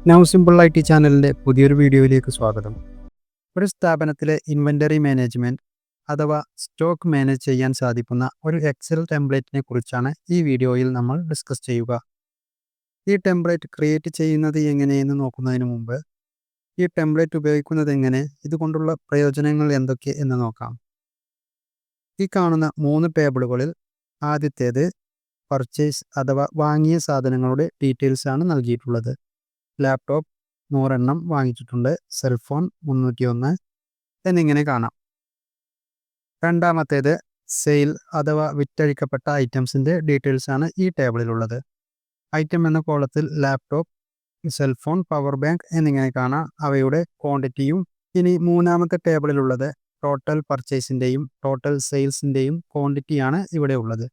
Now simple I T ചാനലിൻ്റെ പുതിയൊരു വീഡിയോയിലേക്ക് സ്വാഗതം. ഒരു സ്ഥാപനത്തിലെ ഇൻവെൻ്ററി മാനേജ്മെൻറ്റ് അഥവാ സ്റ്റോക്ക് മാനേജ് ചെയ്യാൻ സാധിക്കുന്ന ഒരു എക്സൽ ടെംപ്ലേറ്റിനെ കുറിച്ചാണ് ഈ വീഡിയോയിൽ നമ്മൾ ഡിസ്കസ് ചെയ്യുക. ഈ ടെംപ്ലേറ്റ് ക്രിയേറ്റ് ചെയ്യുന്നത് എങ്ങനെയെന്ന് നോക്കുന്നതിന് മുമ്പ് ഈ ടെംപ്ലേറ്റ് ഉപയോഗിക്കുന്നത് എങ്ങനെ, ഇതുകൊണ്ടുള്ള പ്രയോജനങ്ങൾ എന്തൊക്കെ എന്ന് നോക്കാം. ഈ കാണുന്ന 3 ടേബിളുകളിൽ ആദ്യത്തേത് പർച്ചേസ് അഥവാ വാങ്ങിയ സാധനങ്ങളുടെ ഡീറ്റെയിൽസ് ആണ് നൽകിയിട്ടുള്ളത്. ലാപ്ടോപ്പ് 100 എണ്ണം വാങ്ങിച്ചിട്ടുണ്ട്, സെൽഫോൺ 301 എന്നിങ്ങനെ കാണാം. രണ്ടാമത്തേത് സെയിൽ അഥവാ വിറ്റഴിക്കപ്പെട്ട ഐറ്റംസിൻ്റെ ഡീറ്റെയിൽസ് ആണ് ഈ ടേബിളിലുള്ളത്. ഐറ്റം എന്ന കോളത്തിൽ ലാപ്ടോപ്പ്, സെൽഫോൺ, പവർ ബാങ്ക് എന്നിങ്ങനെ കാണാം, അവയുടെ ക്വാണ്ടിറ്റിയും. ഇനി മൂന്നാമത്തെ ടേബിളിലുള്ളത് ടോട്ടൽ പർച്ചേസിൻ്റെയും ടോട്ടൽ സെയിൽസിൻ്റെയും ക്വാണ്ടിറ്റിയാണ് ഇവിടെ ഉള്ളത്.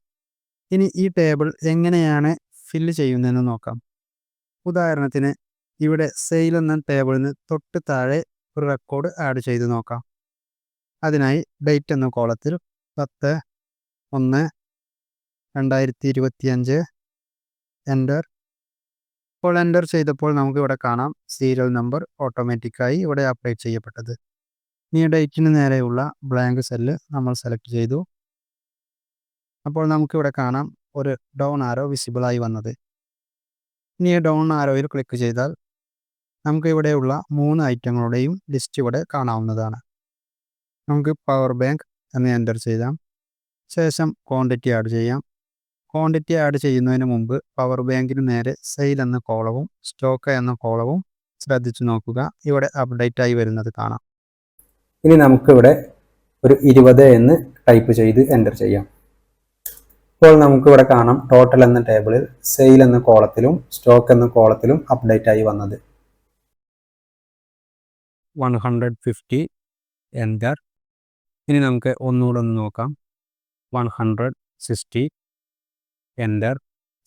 ഇനി ഈ ടേബിൾ എങ്ങനെയാണ് ഫില്ല് ചെയ്യുന്നതെന്ന് നോക്കാം. ഉദാഹരണത്തിന് ഇവിടെ സെയിൽ എന്ന ടേബിളിന് തൊട്ട് താഴെ ഒരു റെക്കോർഡ് ആഡ് ചെയ്ത് നോക്കാം. അതിനായി ഡേറ്റ് എന്ന കോളത്തിൽ 10/1/2025 എൻ്റർ. ഇപ്പോൾ എൻ്റർ ചെയ്തപ്പോൾ നമുക്ക് ഇവിടെ കാണാം സീരിയൽ നമ്പർ ഓട്ടോമാറ്റിക്കായി ഇവിടെ അപ്ഡേറ്റ് ചെയ്യപ്പെട്ടത്. ഈ ഡേറ്റിന് നേരെയുള്ള ബ്ലാങ്ക് സെല്ല് നമ്മൾ സെലക്ട് ചെയ്തു. അപ്പോൾ നമുക്കിവിടെ കാണാം ഒരു ഡൗൺ ആരോ വിസിബിളായി വന്നത്. ഇനി ഈ ഡൗൺ ആരോയിൽ ക്ലിക്ക് ചെയ്താൽ നമുക്ക് ഇവിടെയുള്ള 3 ഐറ്റങ്ങളുടെയും ലിസ്റ്റ് ഇവിടെ കാണാവുന്നതാണ്. നമുക്ക് പവർ ബാങ്ക് എന്ന് എൻ്റർ ചെയ്യാം. ശേഷം ക്വാണ്ടിറ്റി ആഡ് ചെയ്യാം. ക്വാണ്ടിറ്റി ആഡ് ചെയ്യുന്നതിന് മുമ്പ് പവർ ബാങ്കിന് നേരെ സെയിൽ എന്ന കോളവും സ്റ്റോക്ക് എന്ന കോളവും ശ്രദ്ധിച്ചു നോക്കുക. ഇവിടെ അപ്ഡേറ്റ് ആയി വരുന്നത് കാണാം. ഇനി നമുക്കിവിടെ ഒരു 20 എന്ന് ടൈപ്പ് ചെയ്ത് എൻ്റർ ചെയ്യാം. ഇപ്പോൾ നമുക്കിവിടെ കാണാം ടോട്ടൽ എന്ന ടേബിളിൽ സെയിൽ എന്ന കോളത്തിലും സ്റ്റോക്ക് എന്ന കോളത്തിലും അപ്ഡേറ്റ് ആയി വന്നത്. 150 എൻ്റർ. ഇനി നമുക്ക് ഒന്നുകൂടെ ഒന്ന് നോക്കാം. 160 എൻ്റർ.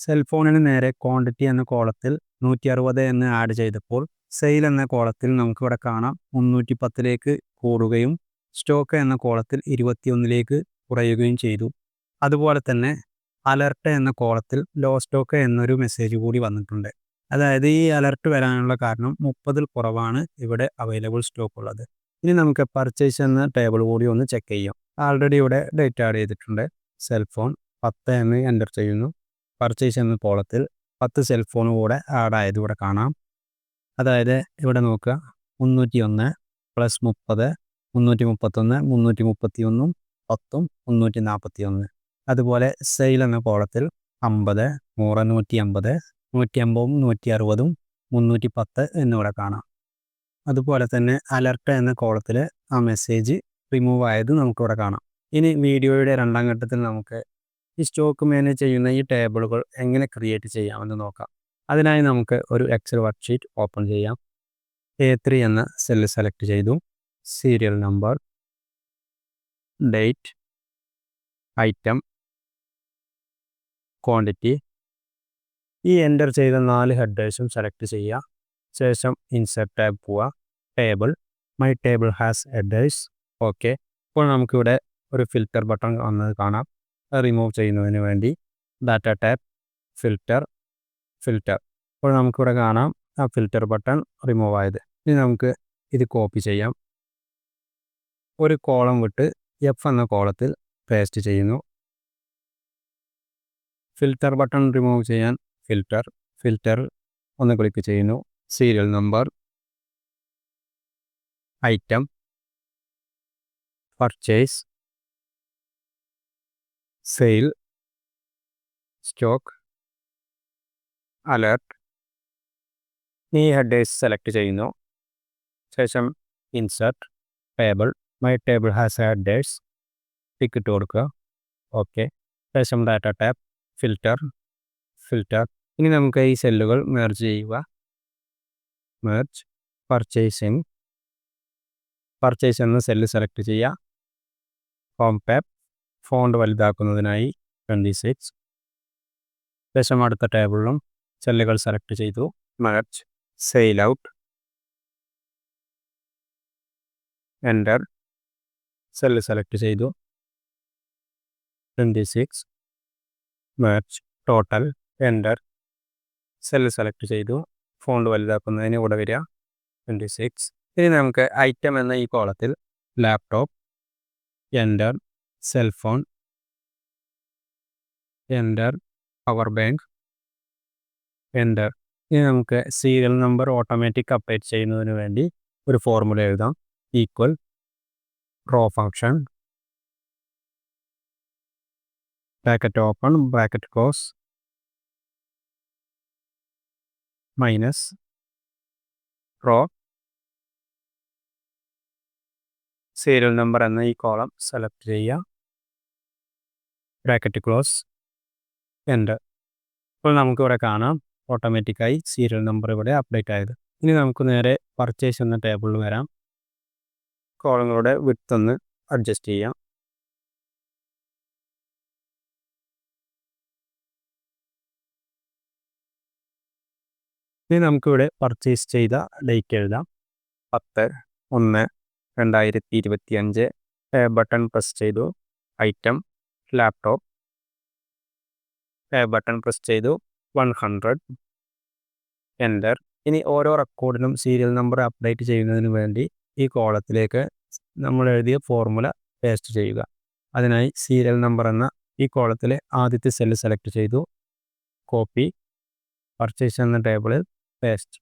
സെൽഫോണിന് നേരെ ക്വാണ്ടിറ്റി എന്ന കോളത്തിൽ 160 എന്ന് ആഡ് ചെയ്തപ്പോൾ സെയിൽ എന്ന കോളത്തിൽ നമുക്കിവിടെ കാണാം 310ലേക്ക് കൂടുകയും സ്റ്റോക്ക് എന്ന കോളത്തിൽ 21ലേക്ക് കുറയുകയും ചെയ്തു. അതുപോലെ തന്നെ അലർട്ട് എന്ന കോളത്തിൽ ലോ സ്റ്റോക്ക് എന്നൊരു മെസ്സേജ് കൂടി വന്നിട്ടുണ്ട്. അതായത് ഈ അലർട്ട് വരാനുള്ള കാരണം 30ൽ കുറവാണ് ഇവിടെ അവൈലബിൾ സ്റ്റോക്ക് ഉള്ളത്. ഇനി നമുക്ക് പർച്ചേസ് എന്ന ടേബിൾ കൂടി ഒന്ന് ചെക്ക് ചെയ്യാം. ആൾറെഡി ഇവിടെ ഡേറ്റ് ആഡ് ചെയ്തിട്ടുണ്ട്. സെൽഫോൺ 10 എന്ന് എൻ്റർ ചെയ്യുന്നു. പർച്ചേസ് എന്ന കോളത്തിൽ 10 സെൽഫോൺ കൂടെ ആഡ് ആയത് ഇവിടെ കാണാം. അതായത് ഇവിടെ നോക്കുക 301 + 30 331 331 10 341. അതുപോലെ സെയിൽ എന്ന കോളത്തിൽ 50 100 150 150 160 310 എന്നിവിടെ കാണാം. അതുപോലെ തന്നെ അലർട്ട് എന്ന കോളത്തിൽ ആ മെസ്സേജ് റിമൂവ് ആയത് നമുക്കിവിടെ കാണാം. ഇനി വീഡിയോയുടെ രണ്ടാം ഘട്ടത്തിൽ നമുക്ക് ഈ സ്റ്റോക്ക് മാനേജ് ചെയ്യുന്ന ഈ ടേബിളുകൾ എങ്ങനെ ക്രിയേറ്റ് ചെയ്യാമെന്ന് നോക്കാം. അതിനായി നമുക്ക് ഒരു എക്സൽ വർക്ക്ഷീറ്റ് ഓപ്പൺ ചെയ്യാം. A3 എന്ന സെല്ല് സെലക്ട് ചെയ്തു. Serial number, date, item, quantity. ഈ എൻ്റർ ചെയ്ത 4 ഹെഡേഴ്സും സെലക്ട് ചെയ്യുക. ശേഷം ഇൻസെർട്ട് ടാബ് പോവുക. Table, my table has headers. Okay. ഇപ്പോൾ നമുക്കിവിടെ ഒരു ഫിൽറ്റർ ബട്ടൺ വന്നത് കാണാം. റിമൂവ് ചെയ്യുന്നതിന് വേണ്ടി ഡാറ്റ ടാബ്, ഫിൽറ്റർ. ഇപ്പോൾ നമുക്കിവിടെ കാണാം ആ ഫിൽറ്റർ ബട്ടൺ റിമൂവ് ആയത്. ഇനി നമുക്ക് ഇത് കോപ്പി ചെയ്യാം. ഒരു കോളം വിട്ട് F എന്ന കോളത്തിൽ പേസ്റ്റ് ചെയ്യുന്നു. ഫിൽറ്റർ ബട്ടൺ റിമൂവ് ചെയ്യാൻ ഫിൽറ്റർ ഒന്ന് ക്ലിക്ക് ചെയ്യുന്നു. Serial number, item, purchase, sale, stock, alert. ഈ ഹെഡേഴ്സ് സെലക്ട് ചെയ്യുന്നു. ശേഷം insert table, my table has headers tick ഇട്ട് കൊടുക്കുക. ഓക്കെ. ശേഷം ഡാറ്റ ടാബ്, ഫിൽറ്റർ. ഇനി നമുക്ക് ഈ സെല്ലുകൾ മെർജ് ചെയ്യുക. മെർജ്, പർച്ചേസ് എന്ന സെല്ല് സെലക്ട് ചെയ്യുക. ഹോം ടാബ്, ഫോണ്ട് വലുതാക്കുന്നതിനായി 26. ശേഷം അടുത്ത ടേബിളിലും സെല്ലുകൾ സെലക്ട് ചെയ്തു. Merge, sale out, enter. Cell select ചെയ്തു. 26. Merge, total, enter. Cell select ചെയ്തു. ഫോണ്ട് വലുതാക്കുന്നതിന് ഇവിടെ വരിക 26. ഇനി നമുക്ക് ഐറ്റം എന്ന ഈ കോളത്തിൽ laptop, enter, cellphone, enter, power bank, enter. ഇനി നമുക്ക് സീരിയൽ നമ്പർ ഓട്ടോമാറ്റിക് അപ്ഡേറ്റ് ചെയ്യുന്നതിന് വേണ്ടി ഒരു ഫോർമുല എഴുതാം. Equal row function bracket open bracket close minus row serial number എന്ന ഈ കോളം സെലക്ട് ചെയ്യുക, ബ്രാക്കറ്റ് ക്ലോസ്, എൻ്റർ. ഇപ്പോൾ നമുക്കിവിടെ കാണാം ഓട്ടോമാറ്റിക്കായി സീരിയൽ നമ്പർ ഇവിടെ അപ്ഡേറ്റ് ആയത്. ഇനി നമുക്ക് നേരെ പർച്ചേസ് എന്ന ടേബിളിൽ വരാം. കോളങ്ങളുടെ വിഡ്ത്ത് ഒന്ന് അഡ്ജസ്റ്റ് ചെയ്യാം. ഇനി നമുക്കിവിടെ പർച്ചേസ് ചെയ്ത ഡേറ്റ് എഴുതാം. 10/1/2025. ബട്ടൺ പ്രസ് ചെയ്തു. Item laptop. ബട്ടൺ പ്രസ് ചെയ്തു. 100. എൻ്റർ. ഇനി ഓരോ റെക്കോർഡിനും സീരിയൽ നമ്പർ അപ്ഡേറ്റ് ചെയ്യുന്നതിന് വേണ്ടി ഈ കോളത്തിലേക്ക് നമ്മൾ എഴുതിയ ഫോർമുല പേസ്റ്റ് ചെയ്യുക. അതിനായി സീരിയൽ നമ്പർ എന്ന ഈ കോളത്തിലെ ആദ്യത്തെ സെല്ല് സെലക്ട് ചെയ്തു. കോപ്പി, പർച്ചേസ് എന്ന ടേബിളിൽ പേസ്റ്റ്.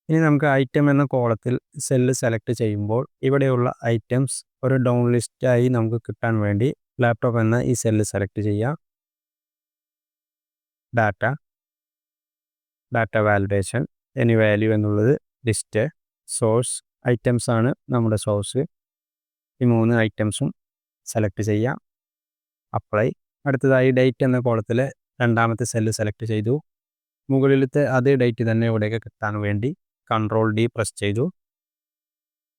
ഇനി നമുക്ക് ഐറ്റം എന്ന കോളത്തിൽ സെല്ല് സെലക്ട് ചെയ്യുമ്പോൾ ഇവിടെയുള്ള ഐറ്റംസ് ഒരു ഡൗൺ ലിസ്റ്റായി നമുക്ക് കിട്ടാൻ വേണ്ടി ലാപ്ടോപ്പ് എന്ന ഈ സെല്ല് സെലക്ട് ചെയ്യുക. ഡാറ്റ വാലിഡേഷൻ, എനി വാല്യൂ എന്നുള്ളത് ലിസ്റ്റ്, സോഴ്സ് ഐറ്റംസ് ആണ് നമ്മുടെ സോഴ്സ്. ഈ 3 ഐറ്റംസും സെലക്ട് ചെയ്യാം. അപ്ലൈ. അടുത്തതായി ഡേറ്റ് എന്ന കോളത്തിലെ രണ്ടാമത്തെ സെല്ല് സെലക്ട് ചെയ്തു. മുകളിലത്തെ അതേ ഡേറ്റ് തന്നെ ഇവിടേക്ക് കിട്ടാൻ വേണ്ടി Ctrl+D പ്രസ് ചെയ്തു.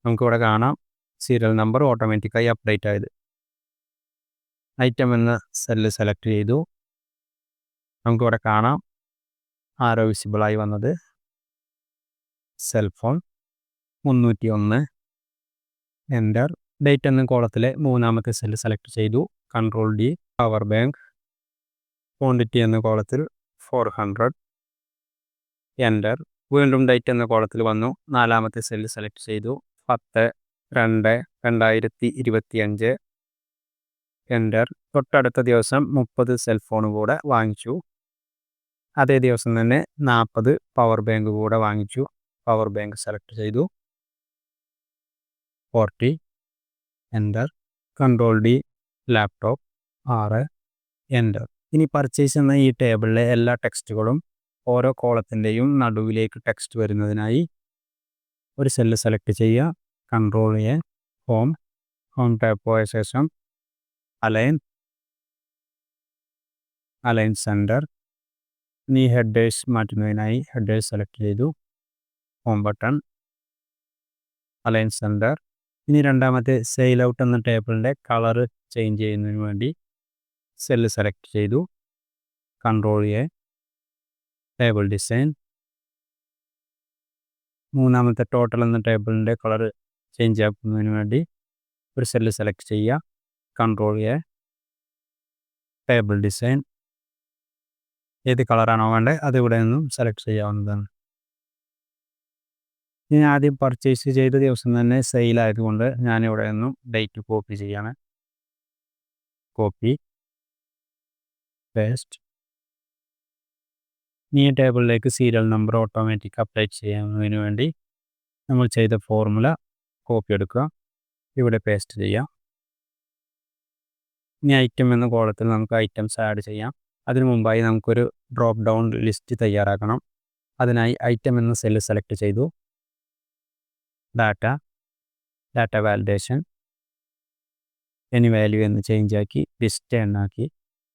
നമുക്കിവിടെ കാണാം സീരിയൽ നമ്പർ ഓട്ടോമാറ്റിക്കായി അപ്ഡേറ്റ് ആയത്. ഐറ്റം എന്ന സെല്ല് സെലക്ട് ചെയ്തു. നമുക്കിവിടെ കാണാം ആരോ വിസിബിളായി വന്നത്. സെൽഫോൺ 301. എൻ്റർ. ഡേറ്റ് എന്ന കോളത്തിലെ മൂന്നാമത്തെ സെല്ല് സെലക്ട് ചെയ്തു. Ctrl+D. പവർ ബാങ്ക് ക്വാണ്ടിറ്റി എന്ന കോളത്തിൽ 400. എൻ്റർ. വീണ്ടും ഡേറ്റ് എന്ന കോളത്തിൽ വന്നു. നാലാമത്തെ സെല്ല് സെലക്ട് ചെയ്തു. 10/2/2025. എൻ്റർ. തൊട്ടടുത്ത ദിവസം 30 സെൽഫോൺ കൂടെ വാങ്ങിച്ചു. അതേ ദിവസം തന്നെ 40 പവർ ബാങ്ക് കൂടെ വാങ്ങിച്ചു. പവർ ബാങ്ക് സെലക്ട് ചെയ്തു. 40. എൻ്റർ. Ctrl+D. ലാപ്ടോപ്പ് 6. എൻ്റർ. ഇനി പർച്ചേസ് എന്ന ഈ ടേബിളിലെ എല്ലാ ടെക്സ്റ്റുകളും ഓരോ കോളത്തിൻ്റെയും നടുവിലേക്ക് ടെക്സ്റ്റ് വരുന്നതിനായി ഒരു സെല്ല് സെലക്ട് ചെയ്യുക. Ctrl+A. ഹോം ടാബ് പോയ ശേഷം അലൈൻ സെൻറ്റർ. ഇനി ഹെഡേഴ്സ് മാറ്റുന്നതിനായി ഹെഡേഴ്സ് സെലക്ട് ചെയ്തു. Home button, align centre. ഇനി രണ്ടാമത്തെ സെയിൽ ഔട്ട് എന്ന ടേബിളിൻ്റെ കളർ ചേഞ്ച് ചെയ്യുന്നതിന് വേണ്ടി സെല്ല് സെലക്ട് ചെയ്തു. Ctrl+A. Table design. മൂന്നാമത്തെ ടോട്ടൽ എന്ന ടേബിളിൻ്റെ കളർ ചേഞ്ച് ആക്കുന്നതിന് വേണ്ടി ഒരു സെല്ല് സെലക്ട് ചെയ്യുക. Ctrl+A. Table design. ഏത് കളറാണോ വേണ്ടത് അത് ഇവിടെ നിന്നും സെലക്ട് ചെയ്യാവുന്നതാണ്. ഇനി ആദ്യം പർച്ചേസ് ചെയ്ത ദിവസം തന്നെ സെയിൽ ആയതുകൊണ്ട് ഞാനിവിടെ നിന്നും ഡേറ്റ് കോപ്പി ചെയ്യാണ്. Copy, paste. ഈ ടേബിളിലേക്ക് സീരിയൽ നമ്പർ ഓട്ടോമാറ്റിക് അപ്ഡേറ്റ് ചെയ്യുന്നതിന് വേണ്ടി നമ്മൾ ചെയ്ത ഫോർമുല കോപ്പി എടുക്കുക, ഇവിടെ പേസ്റ്റ് ചെയ്യാം. ഇനി ഐറ്റം എന്ന കോളത്തിൽ നമുക്ക് ഐറ്റംസ് ആഡ് ചെയ്യാം. അതിനു മുമ്പായി നമുക്കൊരു ഡ്രോപ്പ് ഡൗൺ ലിസ്റ്റ് തയ്യാറാക്കണം. അതിനായി ഐറ്റം എന്ന സെല്ല് സെലക്ട് ചെയ്തു. ഡാറ്റ വാലിഡേഷൻ, എനി വാല്യൂ എന്ന് ചേഞ്ച് ആക്കി ലിസ്റ്റ് എന്നാക്കി.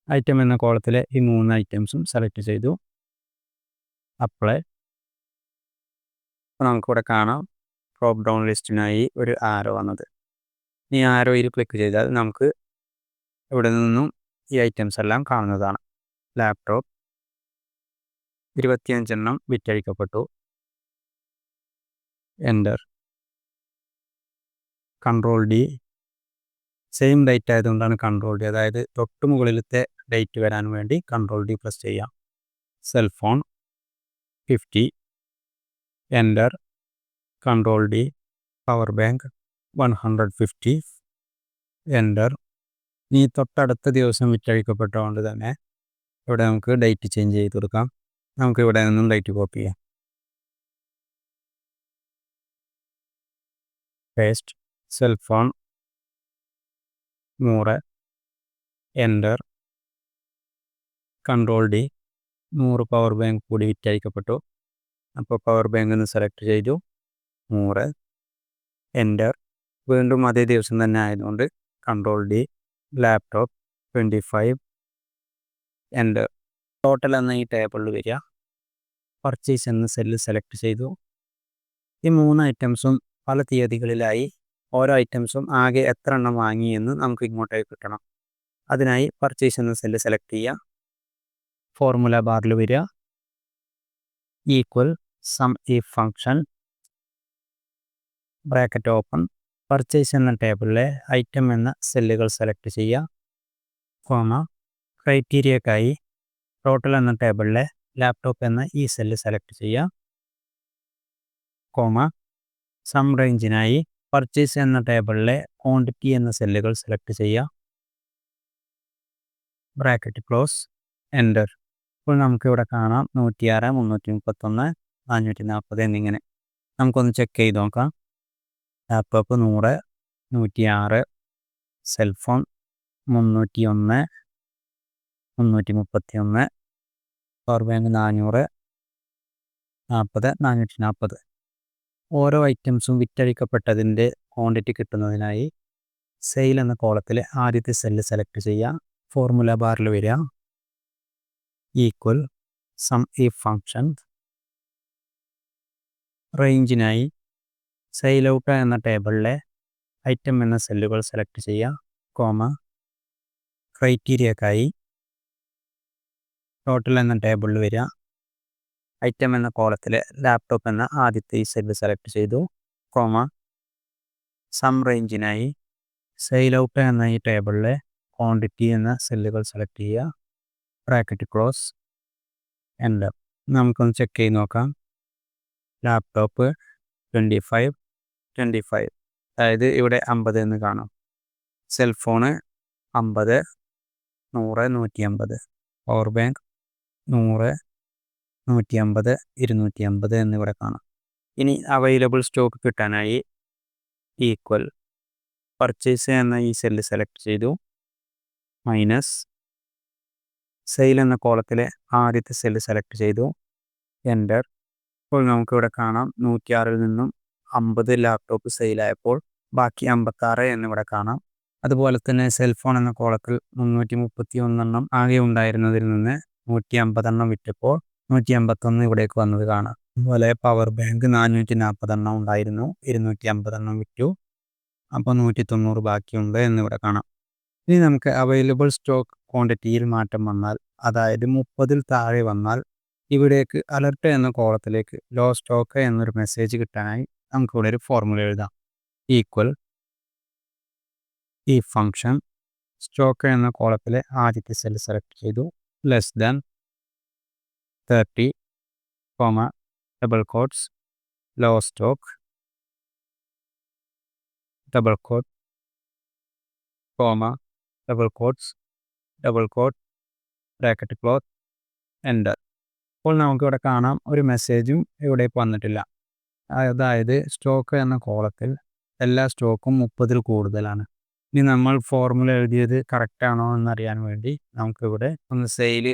ഐറ്റം എന്ന കോളത്തിലെ ഈ 3 ഐറ്റംസും സെലക്ട് ചെയ്തു. അപ്ലൈ. അപ്പോൾ നമുക്കിവിടെ കാണാം ഡ്രോപ്പ് ഡൗൺ ലിസ്റ്റിനായി ഒരു ആരോ വന്നത്. ഈ ആരോയിൽ ക്ലിക്ക് ചെയ്താൽ നമുക്ക് ഇവിടെ നിന്നും ഈ ഐറ്റംസ് എല്ലാം കാണുന്നതാണ്. ലാപ്ടോപ്പ് 25 എണ്ണം വിറ്റഴിക്കപ്പെട്ടു. എൻ്റർ. Ctrl+D. സെയിം ഡേറ്റ് ആയതുകൊണ്ടാണ് Ctrl+D, അതായത് തൊട്ട് മുകളിലത്തെ ഡേറ്റ് വരാൻ വേണ്ടി Ctrl+D പ്രസ് ചെയ്യാം. Cellphone 50. Enter control D power bank 150 enter. ഇനി തൊട്ടടുത്ത ദിവസം വിറ്റഴിക്കപ്പെട്ടതുകൊണ്ട് തന്നെ ഇവിടെ നമുക്ക് ഡേറ്റ് ചേഞ്ച് ചെയ്ത് കൊടുക്കാം. നമുക്ക് ഇവിടെ നിന്നും ഡേറ്റ് കോപ്പി ചെയ്യാം. Paste cellphone 100 enter control D 100 power bank കൂടി വിറ്റഴിക്കപ്പെട്ടു. അപ്പോൾ പവർ ബാങ്ക് ഒന്ന് സെലക്ട് ചെയ്തു 100 എൻ്റർ. വീണ്ടും അതേ ദിവസം തന്നെ ആയതുകൊണ്ട് control D laptop 25 enter. Total എന്ന ഈ ടേബിളിൽ വരിക, പർച്ചേസ് എന്ന സെല്ല് സെലക്ട് ചെയ്തു. ഈ 3 ഐറ്റംസും പല തീയതികളിലായി ഓരോ ഐറ്റംസും ആകെ എത്ര എണ്ണം വാങ്ങി എന്ന് നമുക്ക് ഇങ്ങോട്ടേക്ക് കിട്ടണം. അതിനായി പർച്ചേസ് എന്ന സെല്ല് സെലക്ട് ചെയ്യുക. ഫോർമുല ബാറിൽ വരിക, equal sum if function bracket open, purchase എന്ന ടേബിളിലെ ഐറ്റം എന്ന സെല്ലുകൾ സെലക്ട് ചെയ്യുക, കോമ ക്രൈറ്റീരിയക്കായി ടോട്ടൽ എന്ന ടേബിളിലെ ലാപ്ടോപ്പ് എന്ന ഈ സെല്ല് സെലക്ട് ചെയ്യുക, കോമ സം റേഞ്ചിനായി പർച്ചേസ് എന്ന ടേബിളിലെ ക്വാണ്ടിറ്റി എന്ന സെല്ലുകൾ സെലക്ട് ചെയ്യുക, ബ്രാക്കറ്റ് ക്ലോസ്, എൻ്റർ. ഇപ്പോൾ നമുക്കിവിടെ കാണാം 106, 331, 440 എന്നിങ്ങനെ. നമുക്കൊന്ന് ചെക്ക് ചെയ്ത് നോക്കാം. Laptop 100, 106, cellphone 301, 331, power bank 400, 40, 440. ഓരോ ഐറ്റംസും വിറ്റഴിക്കപ്പെട്ടതിൻ്റെ ക്വാണ്ടിറ്റി കിട്ടുന്നതിനായി സെയിൽ എന്ന കോളത്തിലെ ആദ്യത്തെ സെല്ല് സെലക്ട് ചെയ്യുക. ഫോർമുല ബാറിൽ വരിക, ഈക്വൽ സം ഇഫ് ഫംഗ്ഷൻ റേഞ്ചിനായി സെയിൽ ഔട്ട് എന്ന ടേബിളിലെ ഐറ്റം എന്ന സെല്ലുകൾ സെലക്ട് ചെയ്യുക, കോമ ക്രൈറ്റീരിയക്കായി ടോട്ടൽ എന്ന ടേബിളിൽ വരിക, ഐറ്റം എന്ന കോളത്തിലെ ലാപ്ടോപ്പ് എന്ന ആദ്യത്തെ ഈ സെല്ല് സെലക്ട് ചെയ്തു, കോമ സം റേഞ്ചിനായി സെയിൽ ഔട്ട് എന്ന ഈ ടേബിളിലെ ക്വാണ്ടിറ്റി എന്ന സെല്ലുകൾ സെലക്ട് ചെയ്യുക, ബ്രാക്കറ്റ് ക്ലോസ്, എൻ്റർ. നമുക്കൊന്ന് ചെക്ക് ചെയ്ത് നോക്കാം. ലാപ്ടോപ്പ് 25, 25, അതായത് ഇവിടെ 50 എന്ന് കാണാം. സെൽഫോണ് 50, 100, 150, പവർ ബാങ്ക് 100, 150, 250 എന്നിവിടെ കാണാം. ഇനി അവൈലബിൾ സ്റ്റോക്ക് കിട്ടാനായി ഈക്വൽ പർച്ചേസ് എന്ന ഈ സെല്ല് സെലക്ട് ചെയ്തു, മൈനസ് സെയിൽ എന്ന കോളത്തിലെ ആദ്യത്തെ സെല്ല് സെലക്ട് ചെയ്തു, എൻ്റർ. ഇപ്പോൾ നമുക്കിവിടെ കാണാം 106 നിന്നും 50 ലാപ്ടോപ്പ് സെയിലായപ്പോൾ ബാക്കി 56 എന്നിവിടെ കാണാം. അതുപോലെ തന്നെ സെൽഫോൺ എന്ന കോളത്തിൽ 331 എണ്ണം ആകെ ഉണ്ടായിരുന്നതിൽ നിന്ന് 150 എണ്ണം വിറ്റപ്പോൾ 151 ഇവിടേക്ക് വന്നത് കാണാം. അതുപോലെ പവർ ബാങ്ക് 440 എണ്ണം ഉണ്ടായിരുന്നു, 250 എണ്ണം വിറ്റു, അപ്പോൾ 190 ബാക്കിയുണ്ട് എന്നിവിടെ കാണാം. ഇനി നമുക്ക് അവൈലബിൾ സ്റ്റോക്ക് ക്വാണ്ടിറ്റിയിൽ മാറ്റം വന്നാൽ, അതായത് 30-ൽ താഴെ വന്നാൽ ഇവിടേക്ക് അലർട്ട് എന്ന കോളത്തിലേക്ക് ലോ സ്റ്റോക്ക് എന്നൊരു മെസ്സേജ് കിട്ടാനായി നമുക്കിവിടെ ഒരു ഫോർമുല എഴുതാം. ഈക്വൽ ഈ ഫംഗ്ഷൻ സ്റ്റോക്ക് എന്ന കോളത്തിലെ ആദ്യത്തെ സെല്ല് സെലക്ട് ചെയ്തു, less than 30, double quotes low stock, double quote, double quotes, double quote, bracket close, enter. അപ്പോൾ നമുക്കിവിടെ കാണാം ഒരു മെസ്സേജും ഇവിടേക്ക് വന്നിട്ടില്ല. അതായത് സ്റ്റോക്ക് എന്ന കോളത്തിൽ എല്ലാ സ്റ്റോക്കും 30-ൽ കൂടുതലാണ്. ഇനി നമ്മൾ ഫോർമുല എഴുതിയത് കറക്റ്റാണോ എന്നറിയാൻ വേണ്ടി നമുക്കിവിടെ ഒന്ന് സെയിൽ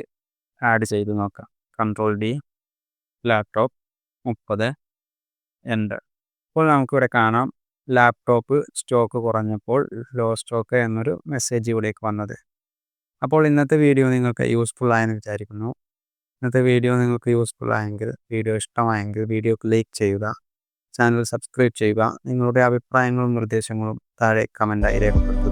ആഡ് ചെയ്ത് നോക്കാം. Control D laptop 30, enter. അപ്പോൾ നമുക്കിവിടെ കാണാം ലാപ്ടോപ്പ് സ്റ്റോക്ക് കുറഞ്ഞപ്പോൾ ലോ സ്റ്റോക്ക് എന്നൊരു മെസ്സേജ് ഇവിടേക്ക് വന്നത്. അപ്പോൾ ഇന്നത്തെ വീഡിയോ നിങ്ങൾക്ക് യൂസ്ഫുൾ ആയെന്ന് വിചാരിക്കുന്നു. ഇന്നത്തെ വീഡിയോ നിങ്ങൾക്ക് യൂസ്ഫുൾ ആയെങ്കിൽ, വീഡിയോ ഇഷ്ടമായെങ്കിൽ വീഡിയോക്ക് ലൈക്ക് ചെയ്യുക, ചാനൽ സബ്സ്ക്രൈബ് ചെയ്യുക. നിങ്ങളുടെ അഭിപ്രായങ്ങളും നിർദ്ദേശങ്ങളും താഴെ കമൻറ്റായി രേഖപ്പെടുത്തുക.